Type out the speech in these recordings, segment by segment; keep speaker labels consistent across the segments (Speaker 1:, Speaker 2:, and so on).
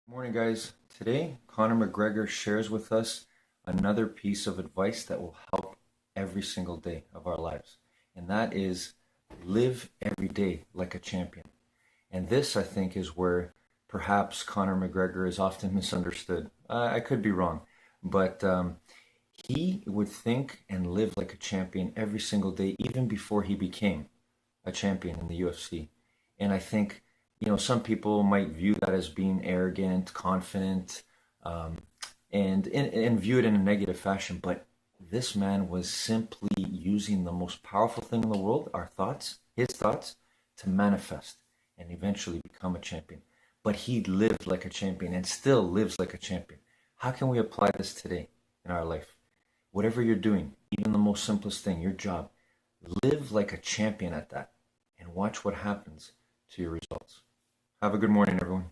Speaker 1: Morning, guys. Today, Conor McGregor shares with us another piece of advice that will help every single day of our lives, and that is live every day like a champion. And this, I think, is where perhaps Conor McGregor is often misunderstood. I could be wrong, but he would think and live like a champion every single day, even before he became a champion in the UFC. And I think, some people might view that as being arrogant, confident, um, and view it in a negative fashion. But this man was simply using the most powerful thing in the world, our thoughts, his thoughts, to manifest and eventually become a champion. But he lived like a champion and still lives like a champion. How can we apply this today in our life? Whatever you're doing, even the most simplest thing, your job, live like a champion at that and watch what happens to your results. Have a good morning, everyone.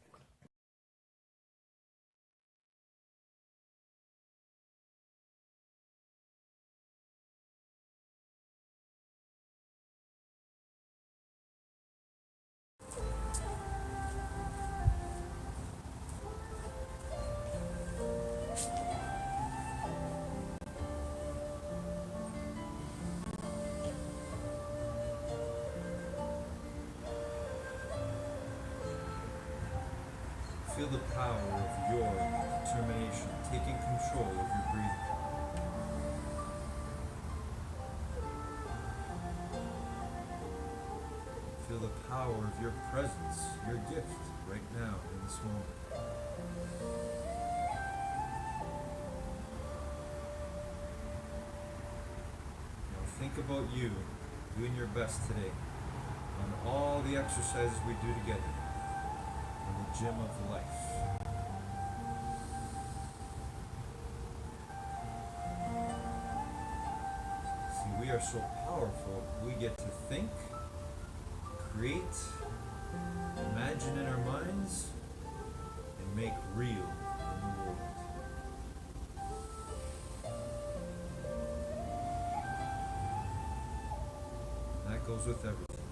Speaker 2: Feel the power of your determination taking control of your breathing. Feel the power of your presence, your gift right now in this moment. Now think about you doing your best today on all the exercises we do together in the gym of life. See, we are so powerful, we get to think, create, imagine in our minds, and make real in the world. And that goes with everything.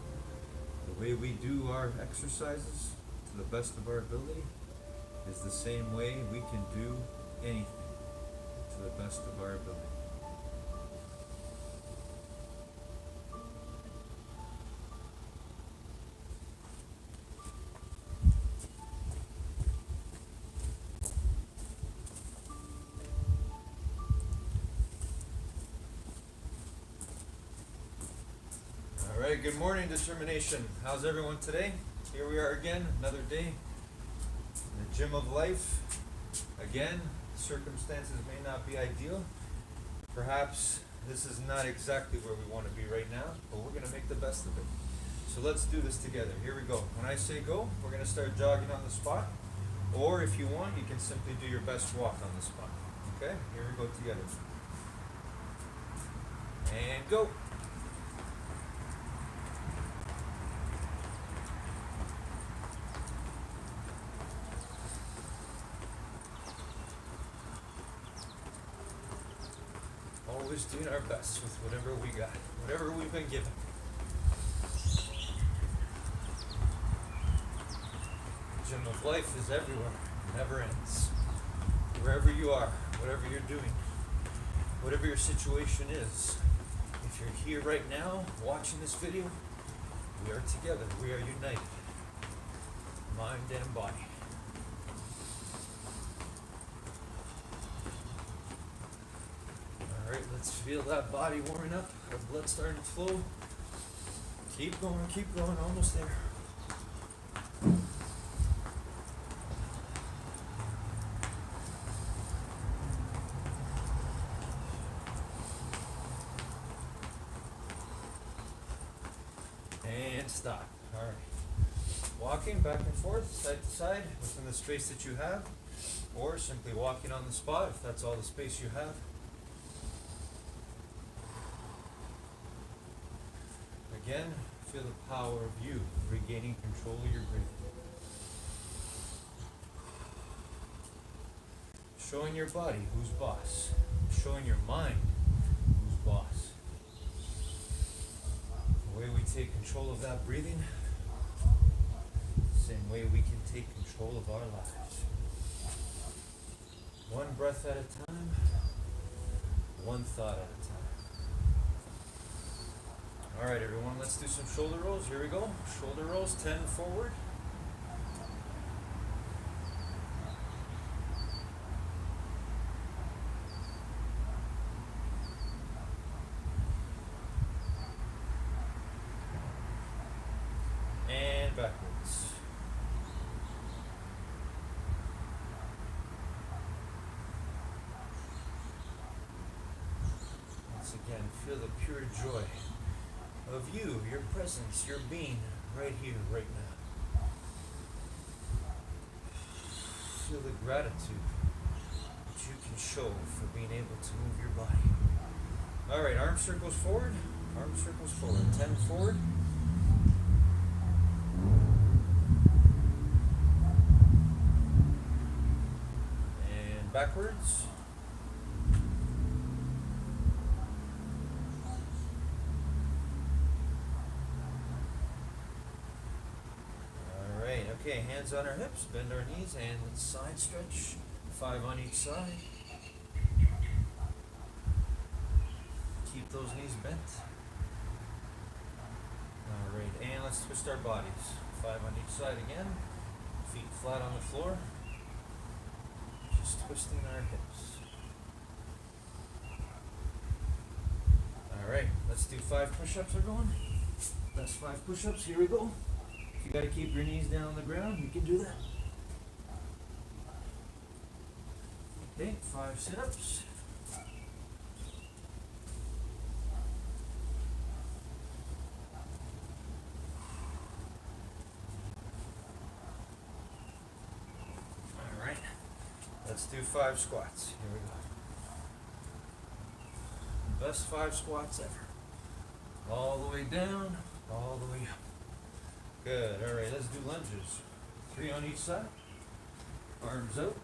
Speaker 2: The way we do our exercises to the best of our ability is the same way we can do anything to the best of our ability. All right, good morning, determination. How's everyone today? Here we are again, another day in the gym of life. Again, circumstances may not be ideal. Perhaps this is not exactly where we want to be right now, but we're going to make the best of it. So let's do this together. Here we go. When I say go, we're going to start jogging on the spot. Or if you want, you can simply do your best walk on the spot. Okay, here we go together. And go. Always doing our best with whatever we got, whatever we've been given. The gym of life is everywhere, never ends. Wherever you are, whatever you're doing, whatever your situation is, if you're here right now watching this video, we are together, we are united, mind and body. Alright, let's feel that body warming up, our blood starting to flow. Keep going, almost there. And stop. Alright. Walking back and forth, side to side, within the space that you have, or simply walking on the spot if that's all the space you have. Again, feel the power of you regaining control of your breathing. Showing your body who's boss. Showing your mind who's boss. The way we take control of that breathing, same way we can take control of our lives. One breath at a time, one thought at a time. All right, everyone, let's do some shoulder rolls. Here we go. Shoulder rolls, 10 forward. And backwards. Once again, feel the pure joy of you, your presence, your being right here, right now. Feel the gratitude that you can show for being able to move your body. All right, arm circles forward, 10 forward. And backwards. Okay, hands on our hips, bend our knees, and let's side stretch. 5 on each side. Keep those knees bent. Alright, and let's twist our bodies. 5 on each side again. Feet flat on the floor. Just twisting our hips. Alright, let's do 5 push-ups, everyone. That's 5 push-ups, here we go. If you got to keep your knees down on the ground, you can do that. Okay, 5 sit-ups. All right, let's do 5 squats. Here we go. Best 5 squats ever. All the way down, all the way up. Good. All right, let's do lunges. 3 on each side. Arms out.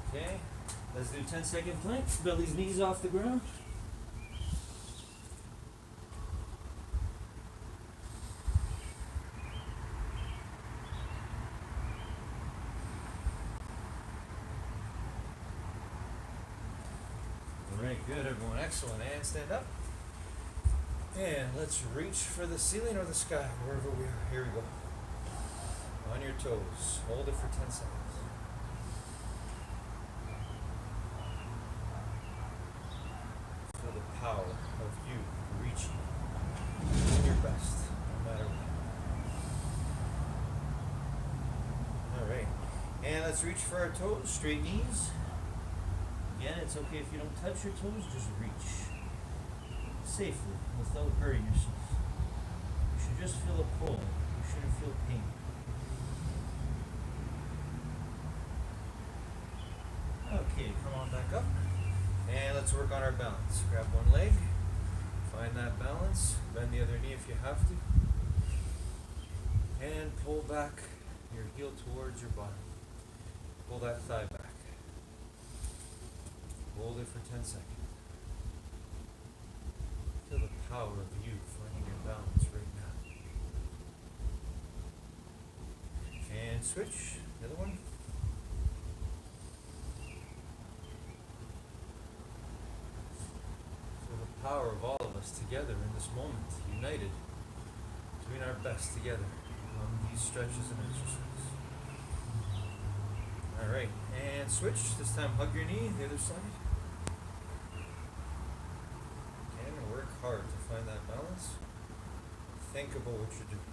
Speaker 2: Okay. Let's do 10-second planks. Belly's knees off the ground. Alright, good everyone, excellent. And stand up. And let's reach for the ceiling or the sky, wherever we are. Here we go. On your toes. Hold it for 10 seconds. Feel the power of you reaching. Doing your best, no matter what. Alright. And let's reach for our toes, straight knees. Again, it's okay if you don't touch your toes, just reach. Safely, without hurting yourself. You should just feel a pull. You shouldn't feel pain. Okay, come on back up. And let's work on our balance. Grab one leg. Find that balance. Bend the other knee if you have to. And pull back your heel towards your bottom. Pull that thigh back. Hold it for 10 seconds. Feel the power of you finding your balance right now. And switch. The other one. Feel the power of all of us together in this moment, united, doing our best together on these stretches and exercises. Alright, and switch. This time hug your knee, the other side. Hard to find that balance. Think about what you're doing.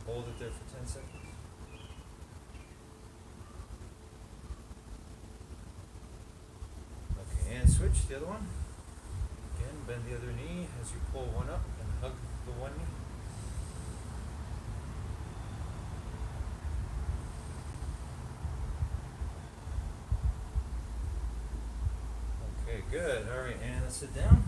Speaker 2: Hold it there for 10 seconds. Okay, and switch the other one. Again, bend the other knee as you pull one up and hug the one knee. Okay, good. All right, and let's sit down.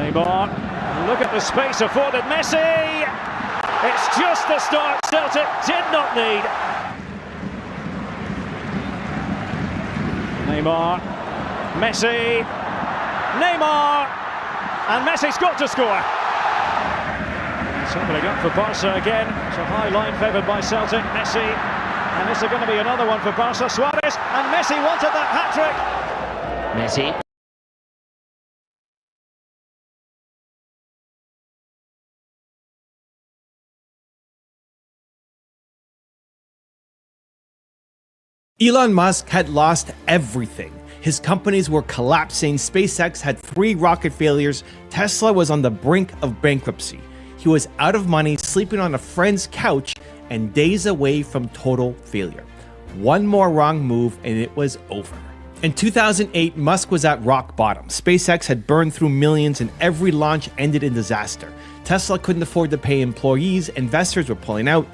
Speaker 3: Neymar, look at the space afforded Messi. It's just the start Celtic did not need. Neymar, Messi, Neymar, and Messi's got to score. It's opening up for Barca again. It's a high line favoured by Celtic. Messi, and this is going to be another one for Barca. Suarez, and Messi wanted that hat-trick.
Speaker 4: Messi.
Speaker 5: Elon Musk had lost everything. His companies were collapsing, SpaceX had 3 rocket failures, Tesla was on the brink of bankruptcy. He was out of money, sleeping on a friend's couch, and days away from total failure. One more wrong move and it was over. In 2008, Musk was at rock bottom. SpaceX had burned through millions and every launch ended in disaster. Tesla couldn't afford to pay employees, investors were pulling out.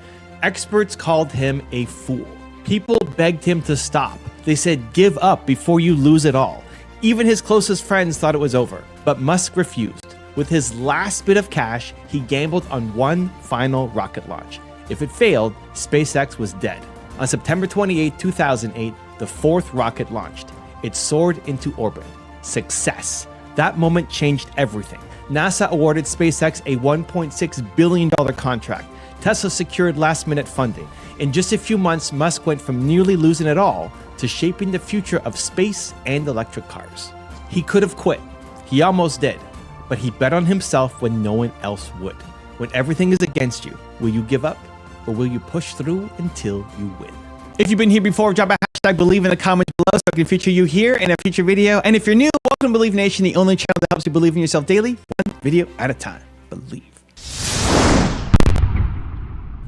Speaker 5: Experts called him a fool. People begged him to stop. They said, give up before you lose it all. Even his closest friends thought it was over, but Musk refused. With his last bit of cash, he gambled on one final rocket launch. If it failed, SpaceX was dead. On September 28, 2008, the 4th rocket launched. It soared into orbit. Success. That moment changed everything. NASA awarded SpaceX a $1.6 billion contract. Tesla secured last-minute funding. In just a few months, Musk went from nearly losing it all to shaping the future of space and electric cars. He could have quit. He almost did. But he bet on himself when no one else would. When everything is against you, will you give up? Or will you push through until you win? If you've been here before, drop a hashtag believe in the comments below so I can feature you here in a future video. And if you're new, welcome to Believe Nation, the only channel that helps you believe in yourself daily, one video at a time. Believe.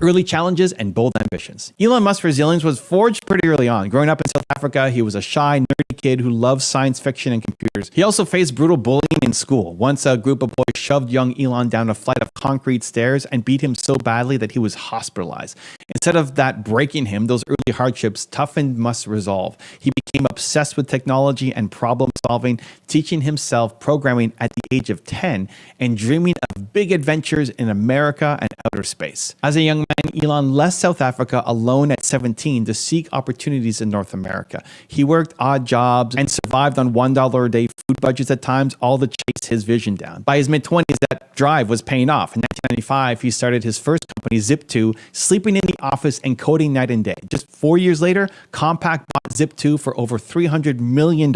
Speaker 5: Early challenges and bold ambitions. Elon Musk's resilience was forged pretty early on. Growing up in South Africa, he was a shy, nerdy kid who loved science fiction and computers. He also faced brutal bullying in school. Once a group of boys shoved young Elon down a flight of concrete stairs and beat him so badly that he was hospitalized. Instead of that breaking him, those early hardships toughened Musk's resolve. He became obsessed with technology and problem solving, teaching himself programming at the age of 10 and dreaming of big adventures in America and outer space. As a young man, Elon left South Africa alone at 17 to seek opportunities in North America. He worked odd jobs and survived on $1 a day food budgets at times, all to chase his vision down. By his mid-20s, that drive was paying off. In 1995, he started his first company, Zip2, sleeping in the office and coding night and day. Just 4 years later, Compaq bought Zip2 for over $300 million,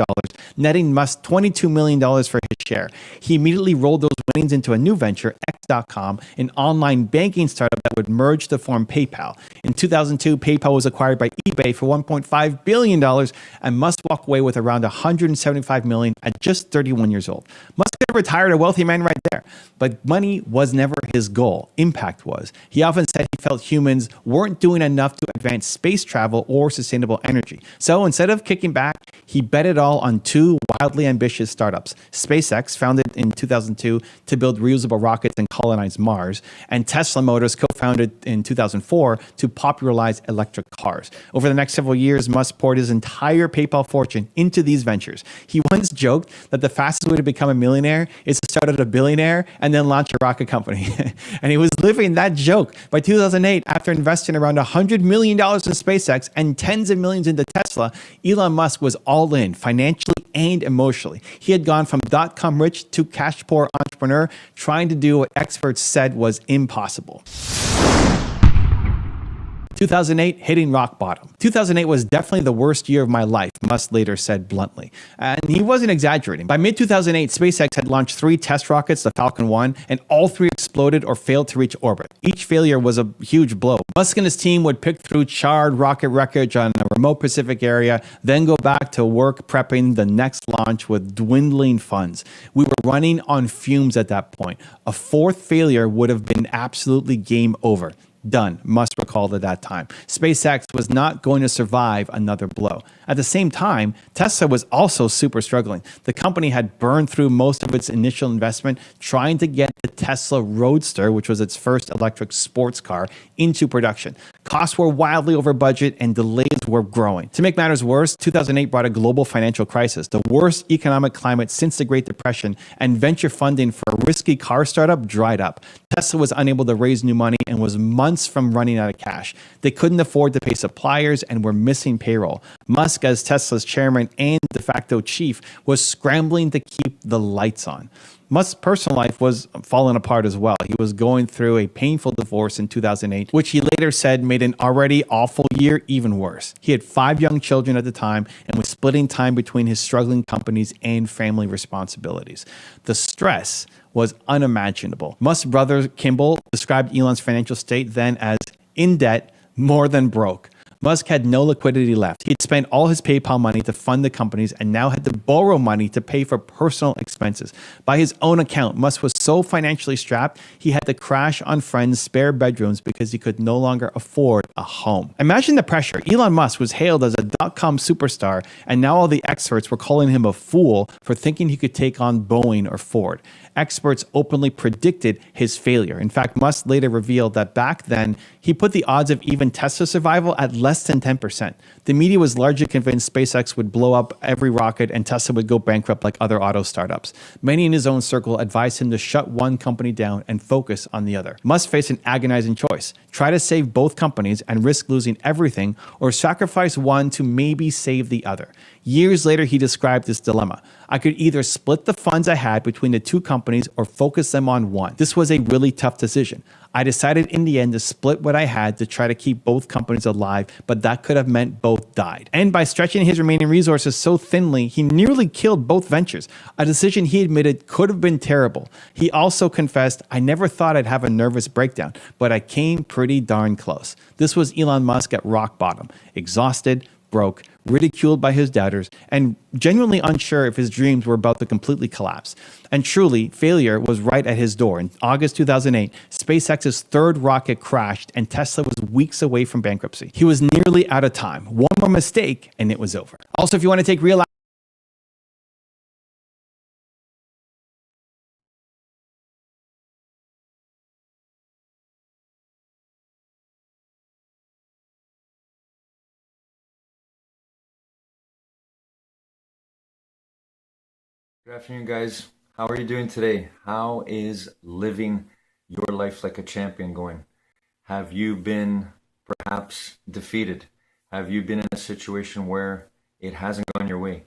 Speaker 5: netting Musk $22 million for his share. He immediately rolled those winnings into a new venture, X.com, an online banking startup that would merge to form PayPal. In 2002, PayPal was acquired by eBay for $1.5 billion, and Musk walked away with around $175 million at just 31 years old. Musk could have retired a wealthy man right there, but money was never his goal. Impact was. He often said he felt humans weren't doing enough to advance space travel or sustainable energy. So instead of kicking back, he bet it all on 2 wildly ambitious startups. SpaceX, founded in 2002 to build reusable rockets and colonize Mars, and Tesla Motors, co-founded in 2004 to popularize electric cars. Over the next several years, Musk poured his entire PayPal fortune into these ventures. He once joked that the fastest way to become a millionaire is to start out a billionaire and then launch a rocket company. And he was living that joke. By 2008, after investing around $100 million in SpaceX and tens of millions into Tesla, Elon Musk was all in, financially and emotionally. He had gone from dot-com rich to cash poor entrepreneur, trying to do what experts said was impossible. 2008, hitting rock bottom. 2008 was definitely the worst year of my life, Musk later said bluntly. And he wasn't exaggerating. By mid-2008, SpaceX had launched 3 test rockets, the Falcon 1, and all 3 exploded or failed to reach orbit. Each failure was a huge blow. Musk and his team would pick through charred rocket wreckage on a remote Pacific area, then go back to work prepping the next launch with dwindling funds. We were running on fumes at that point. A 4th failure would have been absolutely game over. Done, Musk recalled at that time. SpaceX was not going to survive another blow. At the same time, Tesla was also super struggling. The company had burned through most of its initial investment trying to get the Tesla Roadster, which was its first electric sports car, into production. Costs were wildly over budget and delays were growing. To make matters worse, 2008 brought a global financial crisis, the worst economic climate since the Great Depression, and venture funding for a risky car startup dried up. Tesla was unable to raise new money and was months from running out of cash. They couldn't afford to pay suppliers and were missing payroll. Musk, as Tesla's chairman and de facto chief, was scrambling to keep the lights on. Musk's personal life was falling apart as well. He was going through a painful divorce in 2008, which he later said made an already awful year even worse. He had 5 young children at the time and was splitting time between his struggling companies and family responsibilities. The stress was unimaginable. Musk's brother Kimball described Elon's financial state then as in debt, more than broke. Musk had no liquidity left. He'd spent all his PayPal money to fund the companies and now had to borrow money to pay for personal expenses. By his own account, Musk was so financially strapped, he had to crash on friends' spare bedrooms because he could no longer afford a home. Imagine the pressure. Elon Musk was hailed as a dot-com superstar, and now all the experts were calling him a fool for thinking he could take on Boeing or Ford. Experts openly predicted his failure. In fact, Musk later revealed that back then, he put the odds of even Tesla's survival at less than 10%. The media was largely convinced SpaceX would blow up every rocket and Tesla would go bankrupt like other auto startups. Many in his own circle advised him to shut one company down and focus on the other. Musk faced an agonizing choice: try to save both companies and risk losing everything, or sacrifice one to maybe save the other. Years later, he described this dilemma: I could either split the funds I had between the two companies or focus them on one. This was a really tough decision. I decided in the end to split what I had to try to keep both companies alive, but that could have meant both died. And by stretching his remaining resources so thinly, he nearly killed both ventures, a decision he admitted could have been terrible. He also confessed, I never thought I'd have a nervous breakdown, but I came pretty darn close. This was Elon Musk at rock bottom, exhausted, broke, ridiculed by his doubters, and genuinely unsure if his dreams were about to completely collapse. And truly, failure was right at his door. In August 2008, SpaceX's third rocket crashed and Tesla was weeks away from bankruptcy. He was nearly out of time. One more mistake and it was over. Also, if you want to take real
Speaker 1: Good afternoon, guys. How are you doing today? How is living your life like a champion going? Have you been perhaps defeated? Have you been in a situation where it hasn't gone your way?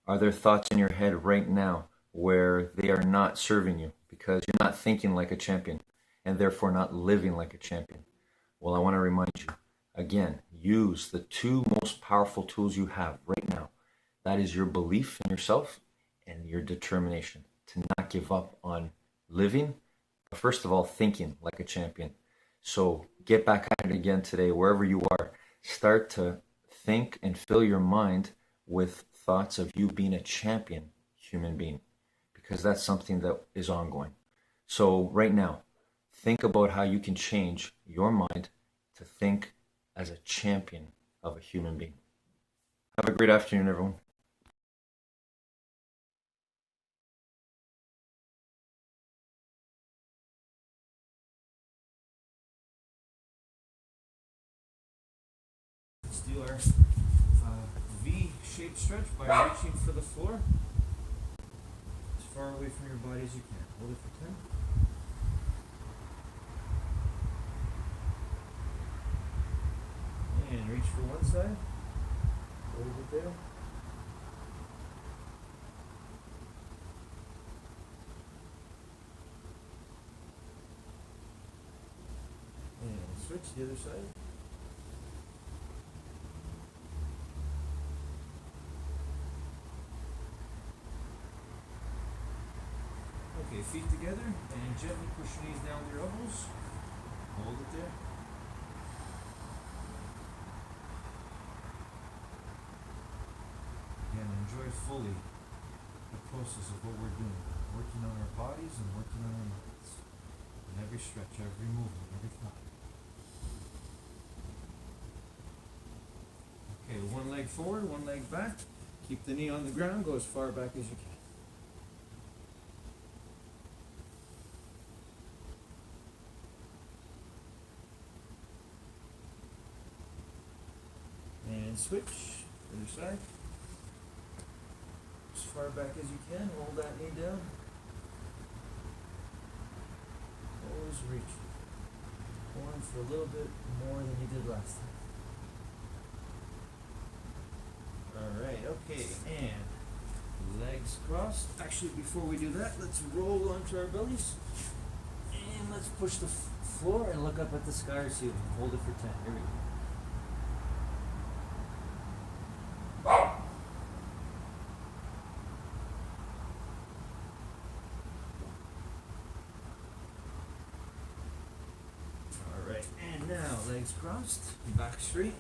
Speaker 1: Are there thoughts in your head right now where they are not serving you because you're not thinking like a champion and therefore not living like a champion? Well, I want to remind you, again, use the 2 most powerful tools you have right now. That is your belief in yourself and your determination to not give up on living, but first of all, thinking like a champion. So get back at it again today, wherever you are. Start to think and fill your mind with thoughts of you being a champion human being, because that's something that is ongoing. So right now, think about how you can change your mind to think as a champion of a human being. Have a great afternoon, everyone.
Speaker 2: Let's do our V-shaped stretch by reaching for the floor as far away from your body as you can. Hold it for 10. And reach for one side. Hold it there. And switch to the other side. Okay, feet together and gently push your knees down with your elbows. Hold it there. Again, enjoy fully the process of what we're doing. Working on our bodies and working on our minds. In every stretch, every movement, every thought. Okay, one leg forward, one leg back. Keep the knee on the ground, go as far back as you can. And switch, other side. As far back as you can, hold that knee down. Always reach. Going for a little bit more than you did last time. Alright, okay, and legs crossed. Actually, before we do that, let's roll onto our bellies. And let's push the floor and look up at the sky or ceiling. Hold it for 10. Here we go. Alright, and now legs crossed, back straight,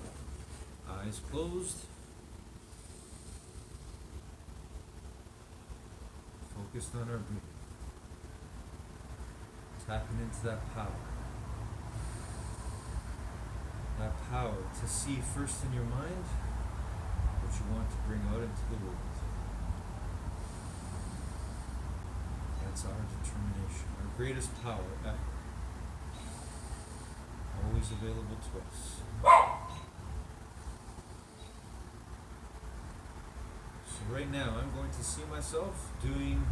Speaker 2: eyes closed. Focused on our breathing. Tapping into that power. That power to see first in your mind what you want to bring out into the world. That's our determination, our greatest power ever. Always available to us. So right now I'm going to see myself doing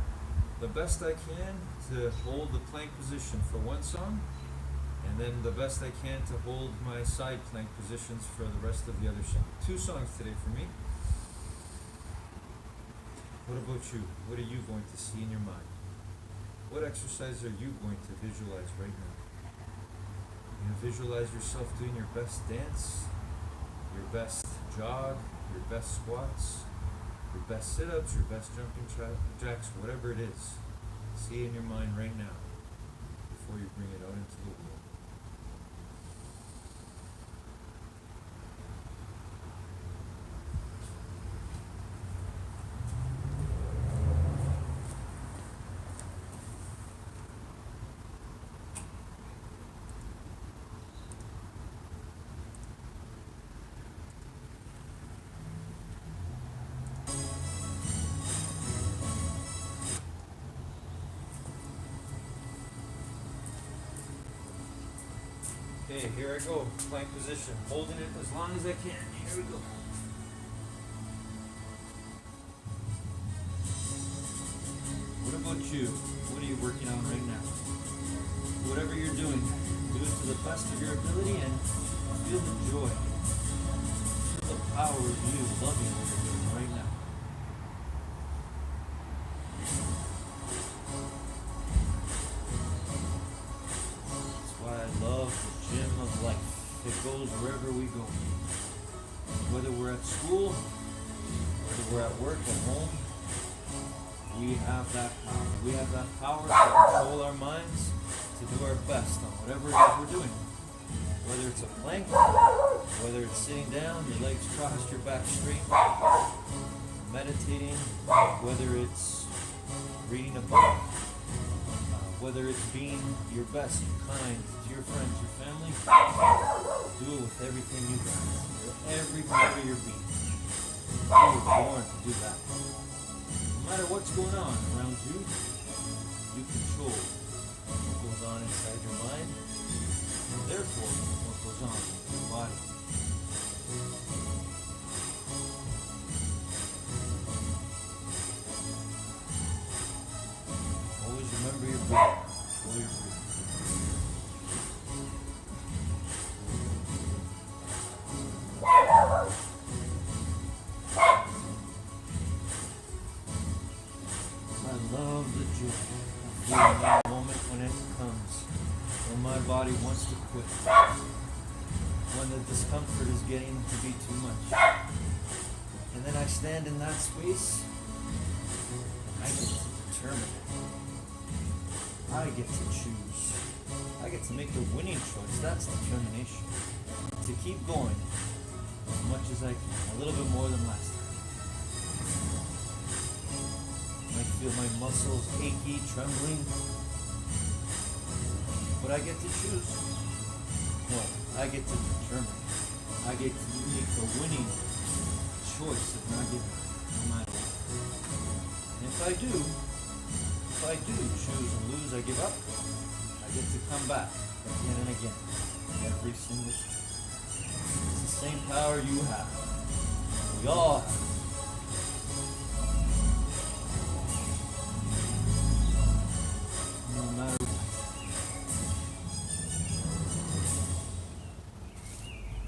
Speaker 2: the best I can to hold the plank position for one song, and then the best I can to hold my side plank positions for the rest of the other song. 2 songs today for me. What about you? What are you going to see in your mind? What exercise are you going to visualize right now? You're going to visualize yourself doing your best dance, your best jog, your best squats, your best sit-ups, your best jumping jacks, whatever it is. See it in your mind right now before you bring it out into the world. Okay, here I go, plank position, holding it as long as I can. Here we go. What about you? What are you working on right now? Whatever you're doing, do it to the best of your ability and feel the joy. Feel the power of you loving what you're doing right now. That's why I love the gym of life. It goes wherever we go. Whether we're at school, whether we're at work, at home, we have that power. We have that power to control our minds, to do our best on whatever it is we're doing. Whether it's a plank, whether it's sitting down, your legs crossed, your back straight, meditating, whether it's reading a book, whether it's being your best, kind to your friends, your family, do it with everything you got. Every part of your being. You were born to do that. No matter what's going on around you, you control what goes on inside your mind, and therefore what goes on in your body. Always remember your breathing. Control your breathing. I love the joy of feeling that moment when it comes, when my body wants to quit, when the discomfort is getting to be too much. And then I stand in that space, and I get to determine it. I get to choose. I get to make the winning choice. That's determination. To keep going as much as I can, a little bit more than last time. I feel my muscles achy, trembling. But I get to choose. No, I get to determine. I get to make the winning choice of not giving up, no matter what. And if I do choose and lose, I give up, I get to come back again and again, every single time. It's the same power you have. We all have. No matter what.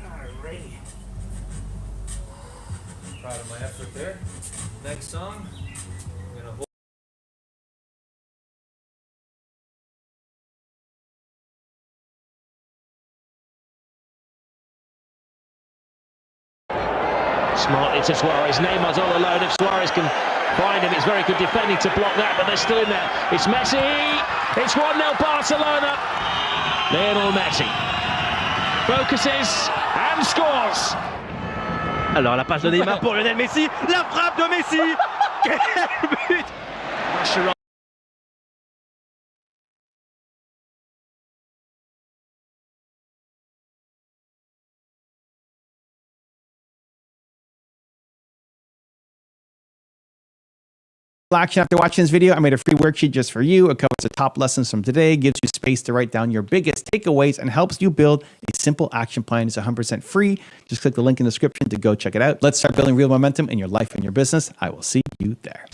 Speaker 2: Alrighty. Proud of my effort there. Next song, I'm gonna hold.
Speaker 4: Smart into Suarez. Neymar's all alone. If Suarez can find him, it's very good defending to block that, but they're still in there. It's Messi. It's 1-0 Barcelona. Lionel Messi focuses and scores.
Speaker 6: Alors la passe de Neymar pour Lionel Messi, la frappe de Messi. Quel but!
Speaker 5: Action after watching this video, I made a free worksheet just for you. It covers the top lessons from today, gives you space to write down your biggest takeaways, and helps you build a simple action plan. It's 100% free. Just click the link in the description to go check it out. Let's start building real momentum in your life and your business. I will see you there.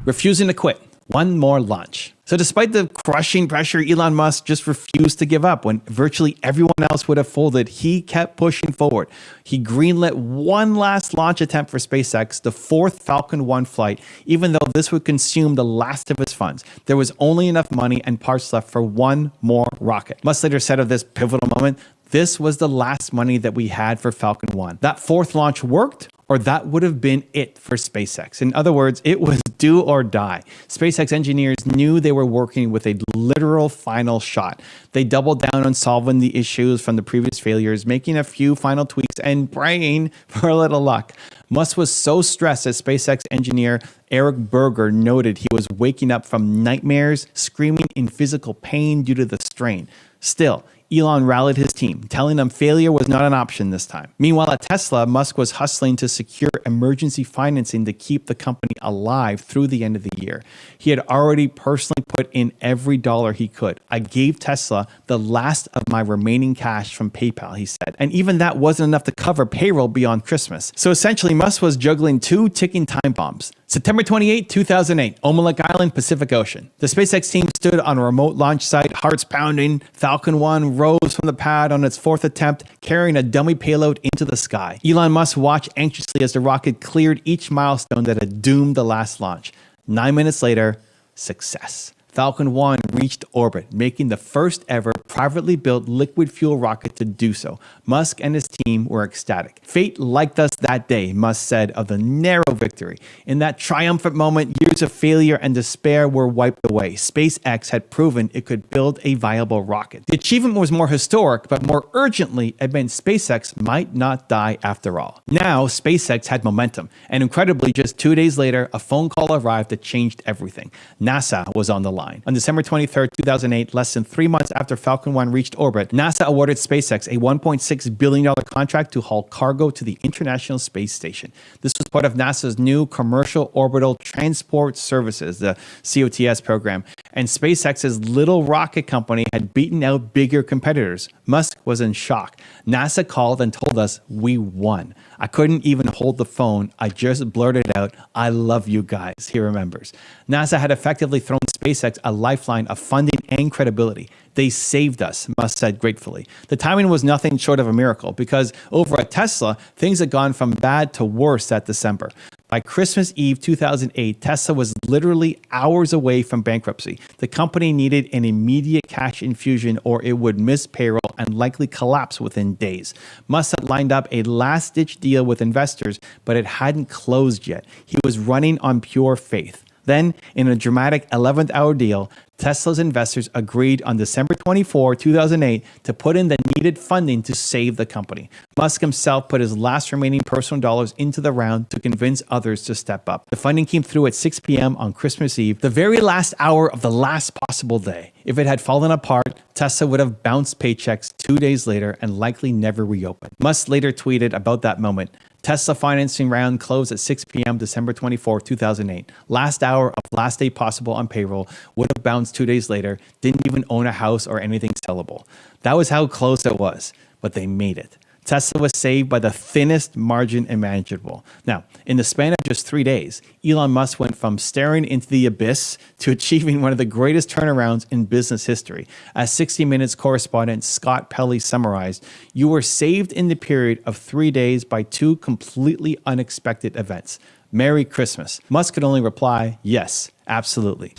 Speaker 5: Refusing to quit. One more launch. So despite the crushing pressure, Elon Musk just refused to give up. When virtually everyone else would have folded, he kept pushing forward. He greenlit one last launch attempt for SpaceX, the fourth Falcon 1 flight, even though this would consume the last of his funds. There was only enough money and parts left for one more rocket. Musk later said of this pivotal moment, "This was the last money that we had for Falcon 1. That fourth launch worked, or that would have been it for SpaceX." In other words, it was do or die. SpaceX engineers knew they were working with a literal final shot. They doubled down on solving the issues from the previous failures, making a few final tweaks and praying for a little luck. Musk was so stressed that SpaceX engineer Eric Berger noted he was waking up from nightmares, screaming in physical pain due to the strain. Still, Elon rallied his team, telling them failure was not an option this time. Meanwhile, at Tesla, Musk was hustling to secure emergency financing to keep the company alive through the end of the year. He had already personally put in every dollar he could. "I gave Tesla the last of my remaining cash from PayPal," he said. And even that wasn't enough to cover payroll beyond Christmas. So essentially, Musk was juggling two ticking time bombs. September 28, 2008, Omelek Island, Pacific Ocean. The SpaceX team stood on a remote launch site, hearts pounding. Falcon 1 rose from the pad on its fourth attempt, carrying a dummy payload into the sky. Elon Musk watched anxiously as the rocket cleared each milestone that had doomed the last launch. 9 minutes later, success. Falcon 1 reached orbit, making the first ever privately built liquid fuel rocket to do so. Musk and his team were ecstatic. "Fate liked us that day," Musk said of the narrow victory. "In that triumphant moment, years of failure and despair were wiped away. SpaceX had proven it could build a viable rocket." The achievement was more historic, but more urgently, it meant SpaceX might not die after all. Now, SpaceX had momentum, and incredibly, just 2 days later, a phone call arrived that changed everything. NASA was on the line. On December 23rd, 2008, less than 3 months after Falcon 1 reached orbit, NASA awarded SpaceX a $1.6 billion contract to haul cargo to the International Space Station. This was part of NASA's new Commercial Orbital Transport Services, the COTS program, and SpaceX's little rocket company had beaten out bigger competitors. Musk was in shock. NASA called and told us we won. "I couldn't even hold the phone. I just blurted out, 'I love you guys,'" he remembers. NASA had effectively thrown SpaceX a lifeline of funding and credibility. "They saved us," Musk said gratefully. The timing was nothing short of a miracle because over at Tesla, things had gone from bad to worse that December. By Christmas Eve 2008, Tesla was literally hours away from bankruptcy. The company needed an immediate cash infusion or it would miss payroll and likely collapse within days. Musk had lined up a last-ditch deal with investors, but it hadn't closed yet. He was running on pure faith. Then, in a dramatic 11th hour deal, Tesla's investors agreed on December 24, 2008 to put in the needed funding to save the company. Musk himself put his last remaining personal dollars into the round to convince others to step up. The funding came through at 6 p.m. on Christmas Eve, the very last hour of the last possible day. If it had fallen apart, Tesla would have bounced paychecks 2 days later and likely never reopened. Musk later tweeted about that moment. Tesla financing round closed at 6 p.m. December 24, 2008. Last hour of last day possible on payroll, would have bounced 2 days later, didn't even own a house or anything sellable. That was how close it was, but they made it. Tesla was saved by the thinnest margin imaginable. Now, in the span of just 3 days, Elon Musk went from staring into the abyss to achieving one of the greatest turnarounds in business history. As 60 Minutes correspondent Scott Pelley summarized, you were saved in the period of 3 days by two completely unexpected events. Merry Christmas. Musk could only reply, yes, absolutely.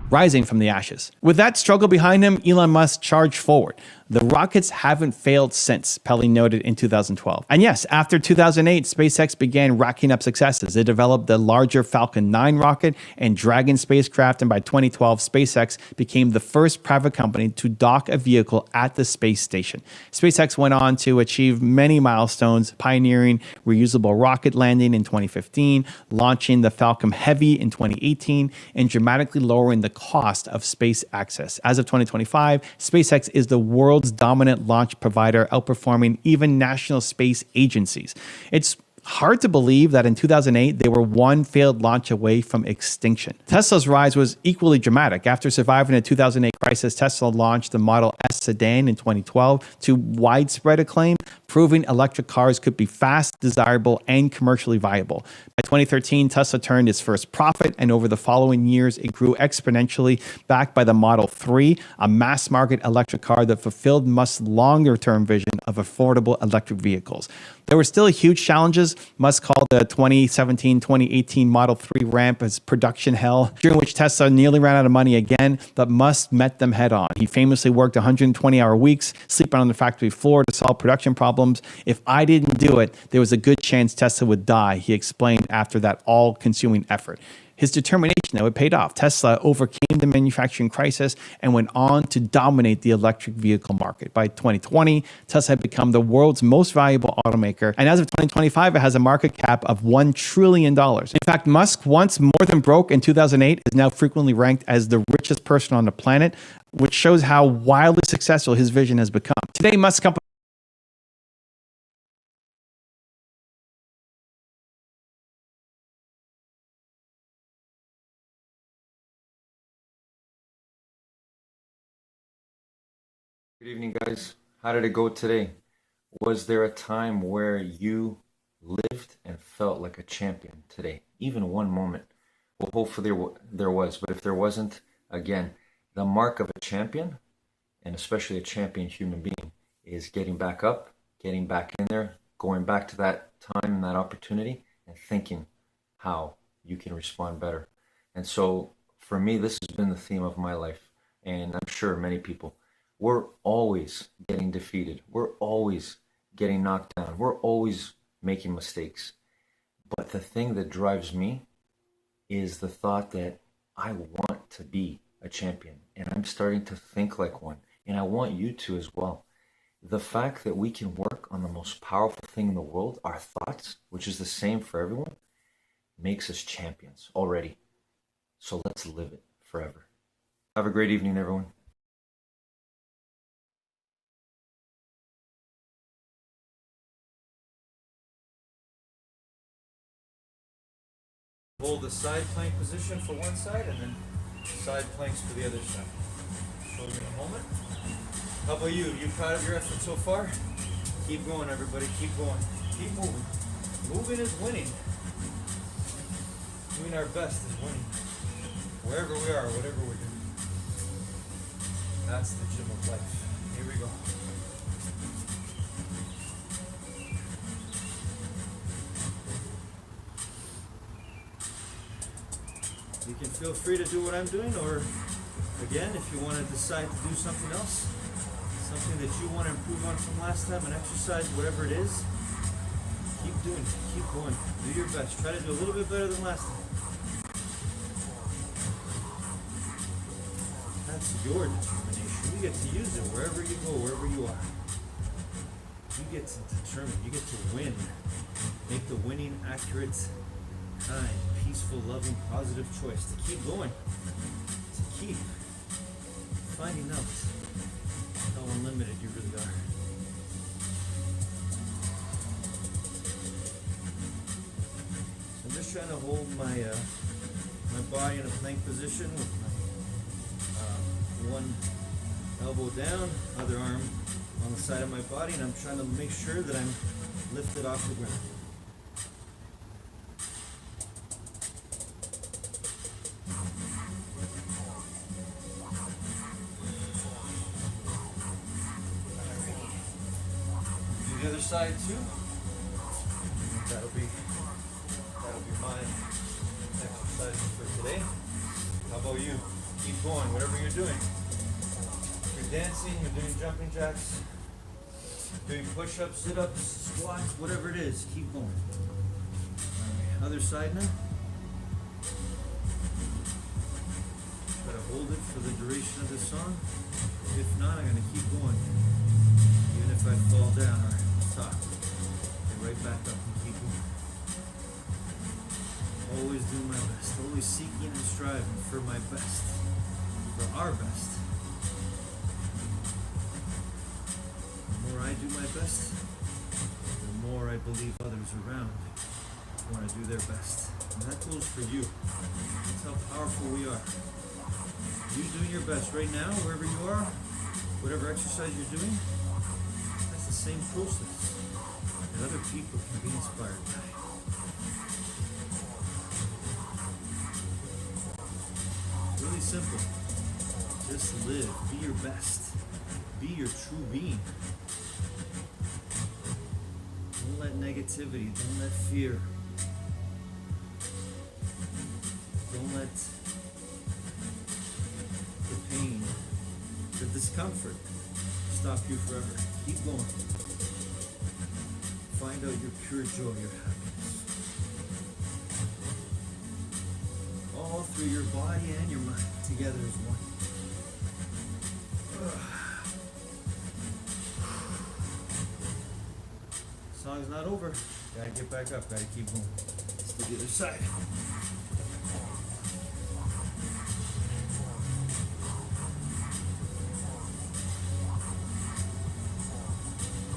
Speaker 5: Rising from the ashes. With that struggle behind him, Elon Musk charged forward. The rockets haven't failed since, Pelley noted in 2012. And yes, after 2008, SpaceX began racking up successes. They developed the larger Falcon 9 rocket and Dragon spacecraft, and by 2012, SpaceX became the first private company to dock a vehicle at the space station. SpaceX went on to achieve many milestones, pioneering reusable rocket landing in 2015, launching the Falcon Heavy in 2018, and dramatically lowering the cost of space access. As of 2025, SpaceX is the world's dominant launch provider, outperforming even national space agencies. It's hard to believe that in 2008, they were one failed launch away from extinction. Tesla's rise was equally dramatic. After surviving the 2008 crisis, Tesla launched the Model S sedan in 2012 to widespread acclaim, proving electric cars could be fast, desirable, and commercially viable. By 2013, Tesla turned its first profit, and over the following years, it grew exponentially, backed by the Model 3, a mass-market electric car that fulfilled Musk's longer-term vision of affordable electric vehicles. There were still huge challenges. Musk called the 2017-2018 Model 3 ramp as production hell, during which Tesla nearly ran out of money again, but Musk met them head on. He famously worked 120-hour weeks, sleeping on the factory floor to solve production problems. If I didn't do it, there was a good chance Tesla would die, he explained after that all-consuming effort. His determination, though, it paid off. Tesla overcame the manufacturing crisis and went on to dominate the electric vehicle market. By 2020, Tesla had become the world's most valuable automaker, and as of 2025, it has a market cap of $1 trillion. In fact, Musk, once more than broke in 2008, is now frequently ranked as the richest person on the planet, which shows how wildly successful his vision has become. Today, Musk's company
Speaker 1: Good evening, guys. How did it go today? Was there a time where you lived and felt like a champion today? Even one moment? Well, hopefully there was, but if there wasn't, again, the mark of a champion, and especially a champion human being, is getting back up, getting back in there, going back to that time and that opportunity, and thinking how you can respond better. And so, for me, this has been the theme of my life, and I'm sure many people. We're always getting defeated. We're always getting knocked down. We're always making mistakes. But the thing that drives me is the thought that I want to be a champion, and I'm starting to think like one, and I want you to as well. The fact that we can work on the most powerful thing in the world, our thoughts, which is the same for everyone, makes us champions already. So let's live it forever. Have a great evening, everyone.
Speaker 2: Hold the side plank position for one side and then side planks for the other side. Show you in a moment. How about you? You proud of your effort so far? Keep going, everybody. Keep going. Keep moving. Moving is winning. Doing our best is winning. Wherever we are, whatever we're doing. That's the gym of life. Here we go. You can feel free to do what I'm doing, or again, if you want to decide to do something else, something that you want to improve on from last time, an exercise, whatever it is, keep doing it, keep going, do your best, try to do a little bit better than last time. That's your determination. You get to use it wherever you go, wherever you are. You get to determine, you get to win, make the winning accurate, kind, peaceful, loving, positive choice to keep going, to keep finding out how unlimited you really are. So I'm just trying to hold my my body in a plank position with my one elbow down, other arm on the side of my body, and I'm trying to make sure that I'm lifted off the ground. Do the other side too. That'll be my exercise for today. How about you? Keep going, whatever you're doing. If you're dancing, you're doing jumping jacks, doing push-ups, sit-ups, squats, whatever it is, keep going. Alright, other side now. Try to hold it for the duration of the song. If not, I'm gonna keep going. Even if I fall down, alright, stop. Get right back up and keep going. Always do my best, always seeking and striving for my best, for our best. The more I do my best, the more I believe others around want to do their best. And that goes for you. That's how powerful we are. You doing your best right now, wherever you are, whatever exercise you're doing, that's the same process that other people can be inspired by. Really simple. Just live. Be your best. Be your true being. Don't let negativity, don't let fear, don't let the pain, the discomfort stop you forever. Keep going. Find out your pure joy, your happiness. All through your body and your mind, together as one. Song's not over. Gotta get back up, gotta keep going. Let's do the other side.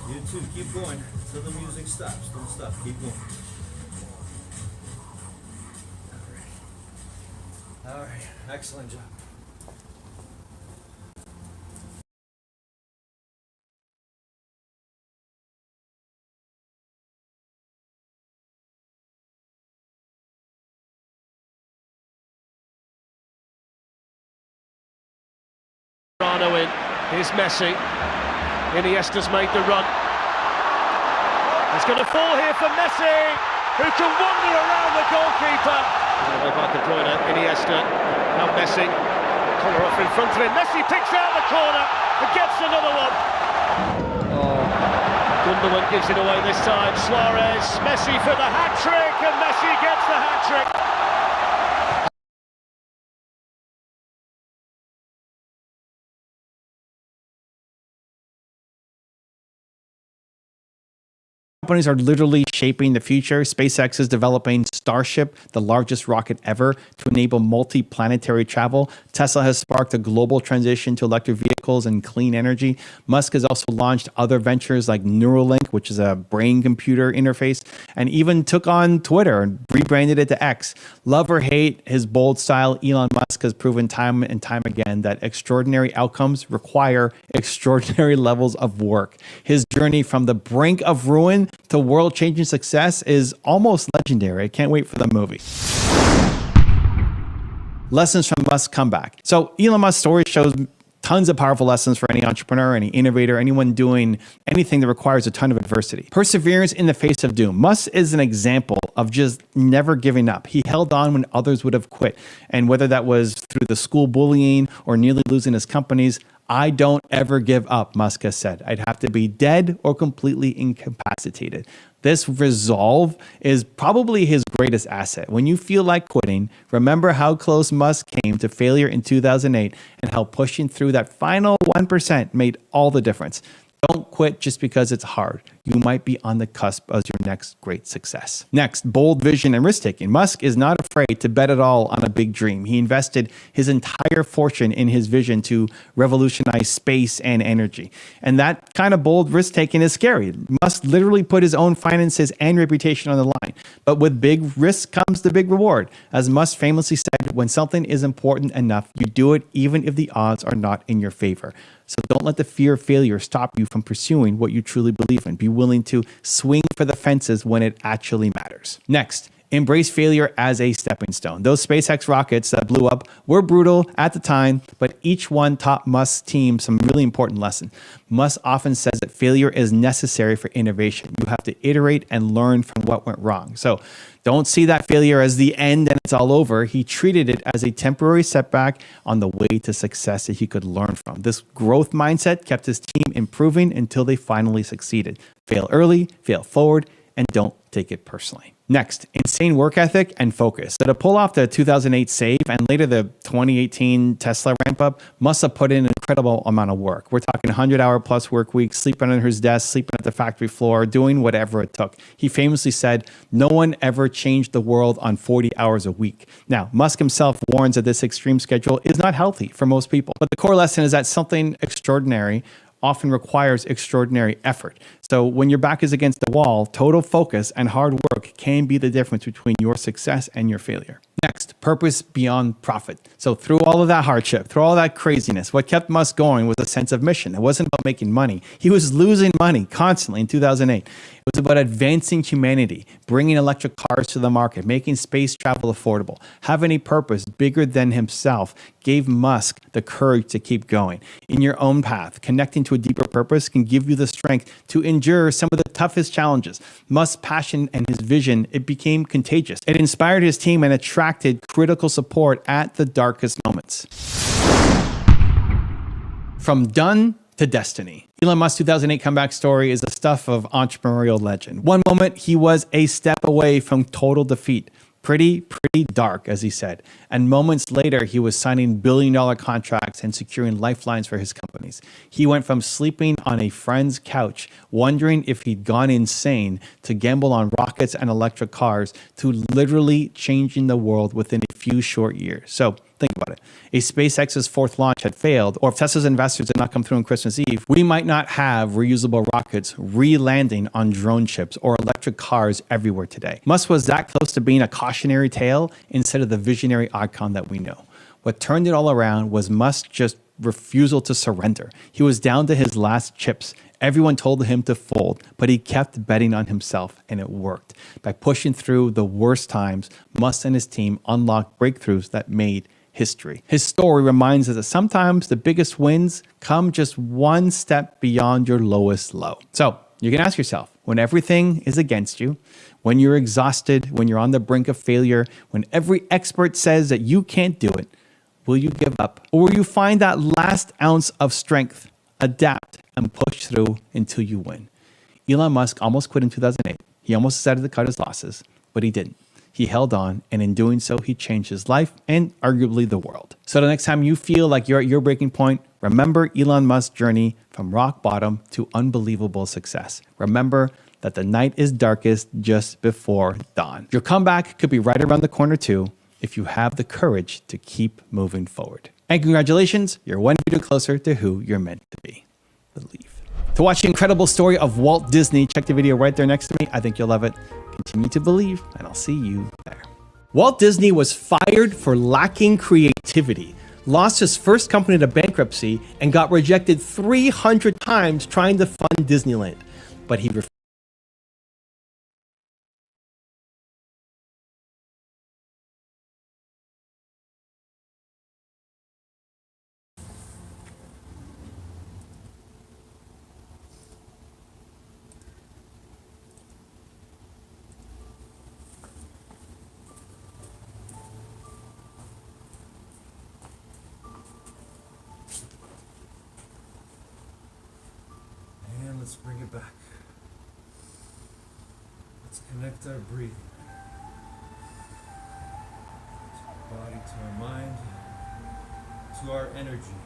Speaker 2: You too, keep going until the music stops. Don't stop, keep going. Alright, excellent job.
Speaker 4: In. Here's Messi. Iniesta's made the run. It's going to fall here for Messi, who can wander around the goalkeeper. Away by De Bruyne, Iniesta, now Messi. Collar off in front of him. Messi picks out the corner and gets another one. Oh, Gundogan gives it away this time. Suarez, Messi for the hat-trick, and Messi gets the hat-trick.
Speaker 5: Companies are literally shaping the future. SpaceX is developing Starship, the largest rocket ever, to enable multi-planetary travel. Tesla has sparked a global transition to electric vehicles and clean energy. Musk has also launched other ventures like Neuralink, which is a brain-computer interface, and even took on Twitter and rebranded it to X. Love or hate his bold style, Elon Musk has proven time and time again that extraordinary outcomes require extraordinary levels of work. His journey from the brink of ruin to world-changing success is almost legendary. I can't wait for the movie. Lessons from Musk's comeback. So Elon Musk's story shows tons of powerful lessons for any entrepreneur, any innovator, anyone doing anything that requires a ton of adversity. Perseverance in the face of doom. Musk is an example of just never giving up. He held on when others would have quit. And whether that was through the school bullying or nearly losing his companies, I don't ever give up, Musk has said. I'd have to be dead or completely incapacitated. This resolve is probably his greatest asset. When you feel like quitting, remember how close Musk came to failure in 2008 and how pushing through that final 1% made all the difference. Don't quit just because it's hard. You might be on the cusp of your next great success. Next, bold vision and risk-taking. Musk is not afraid to bet it all on a big dream. He invested his entire fortune in his vision to revolutionize space and energy. And that kind of bold risk-taking is scary. Musk literally put his own finances and reputation on the line. But with big risk comes the big reward. As Musk famously said, when something is important enough, you do it even if the odds are not in your favor. So don't let the fear of failure stop you from pursuing what you truly believe in. Be willing to swing for the fences when it actually matters. Next, embrace failure as a stepping stone. Those SpaceX rockets that blew up were brutal at the time, but each one taught Musk's team some really important lessons. Musk often says that failure is necessary for innovation. You have to iterate and learn from what went wrong. So don't see that failure as the end and it's all over. He treated it as a temporary setback on the way to success that he could learn from. This growth mindset kept his team improving until they finally succeeded. Fail early, fail forward, and don't take it personally. Next, insane work ethic and focus. So to pull off the 2008 save and later the 2018 Tesla ramp up, Musk have put in an incredible amount of work. We're talking 100-hour plus work weeks, sleeping on his desk, sleeping at the factory floor, doing whatever it took. He famously said, "No one ever changed the world on 40 hours a week." Now, Musk himself warns that this extreme schedule is not healthy for most people. But the core lesson is that something extraordinary often requires extraordinary effort. So when your back is against the wall, total focus and hard work can be the difference between your success and your failure. Next, purpose beyond profit. So through all of that hardship, through all that craziness, what kept Musk going was a sense of mission. It wasn't about making money. He was losing money constantly in 2008. It was about advancing humanity, bringing electric cars to the market, making space travel affordable. Having a purpose bigger than himself gave Musk the courage to keep going. In your own path, connecting to a deeper purpose can give you the strength to endure some of the toughest challenges. Musk's passion and his vision, it became contagious. It inspired his team and attracted critical support at the darkest moments. From done to destiny. Elon Musk's 2008 comeback story is the stuff of entrepreneurial legend. One moment, he was a step away from total defeat. Pretty dark, as he said. And moments later, he was signing billion-dollar contracts and securing lifelines for his companies. He went from sleeping on a friend's couch, wondering if he'd gone insane, to gamble on rockets and electric cars, to literally changing the world within a few short years. So think about it. If SpaceX's fourth launch had failed, or if Tesla's investors did not come through on Christmas Eve, we might not have reusable rockets re-landing on drone ships or electric cars everywhere today. Musk was that close to being a cautionary tale instead of the visionary icon that we know. What turned it all around was Musk's just refusal to surrender. He was down to his last chips. Everyone told him to fold, but he kept betting on himself, and it worked. By pushing through the worst times, Musk and his team unlocked breakthroughs that made history. His story reminds us that sometimes the biggest wins come just one step beyond your lowest low. So you can ask yourself, when everything is against you, when you're exhausted, when you're on the brink of failure, when every expert says that you can't do it, will you give up? Or will you find that last ounce of strength, adapt, and push through until you win? Elon Musk almost quit in 2008. He almost decided to cut his losses, but he didn't. He held on, and in doing so, he changed his life and arguably the world. So the next time you feel like you're at your breaking point, remember Elon Musk's journey from rock bottom to unbelievable success. Remember that the night is darkest just before dawn. Your comeback could be right around the corner too, if you have the courage to keep moving forward. And congratulations, you're one video closer to who you're meant to be. Believe. To watch the incredible story of Walt Disney, check the video right there next to me. I think you'll love it. Continue to believe, and I'll see you there. Walt Disney was fired for lacking creativity, lost his first company to bankruptcy, and got rejected 300 times trying to fund Disneyland. But he refused.
Speaker 2: Let's bring it back. Let's connect our breathing to our body, to our mind, to our energy.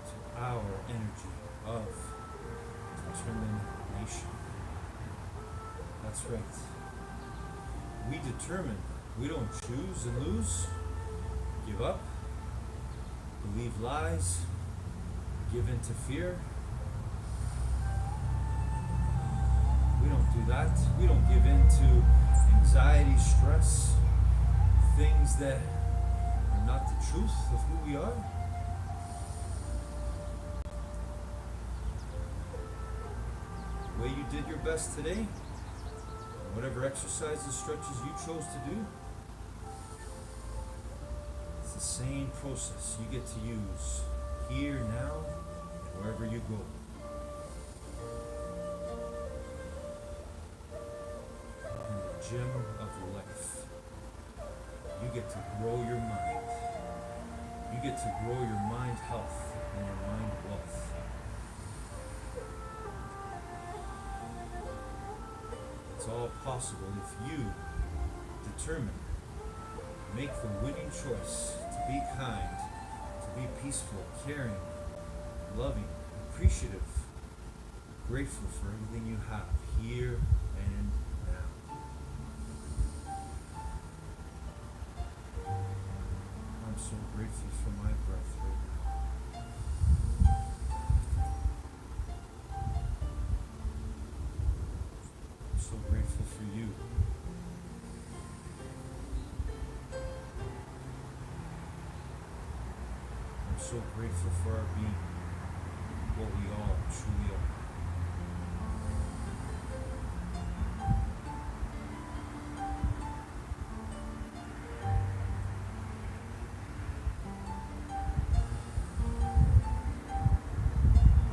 Speaker 2: To our energy of determination. That's right. We determine. We don't choose and lose, give up, believe lies, give in to fear. We don't do that. We don't give in to anxiety, stress, things that and not the truth of who we are? The way you did your best today, whatever exercises, stretches you chose to do, it's the same process you get to use here, now, and wherever you go. In the gym of life, you get to grow your mind. You get to grow your mind health and your mind wealth. It's all possible if you determine, make the winning choice to be kind, to be peaceful, caring, loving, appreciative, grateful for everything you have here and now. I'm so grateful for my breath right now. I'm so grateful for you. I'm so grateful for our being, what we all truly are.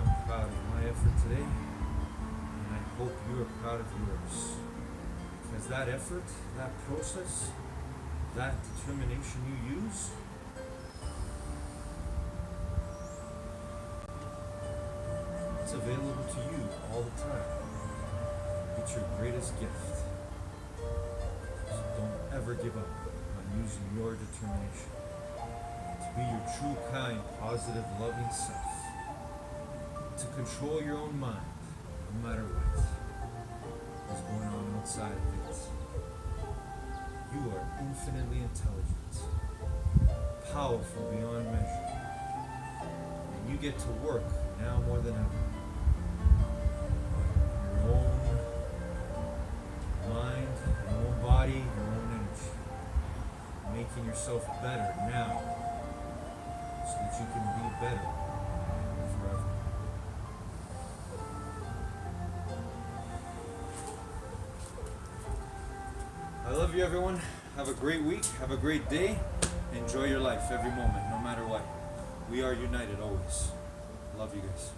Speaker 2: I'm proud of my effort today, and I hope you are proud of yours. Because that effort, that process, that determination you use, it's available to you all the time. It's your greatest gift. So don't ever give up on using your determination to be your true, kind, positive, loving self. To control your own mind, no matter what is going on outside of it. You are infinitely intelligent, powerful beyond measure, and you get to work now more than ever. Your own mind, your own body, your own energy. Making yourself better now so that you can be better forever. I love you, everyone. Have a great week. Have a great day. Enjoy your life every moment, no matter what. We are united always. Love you guys.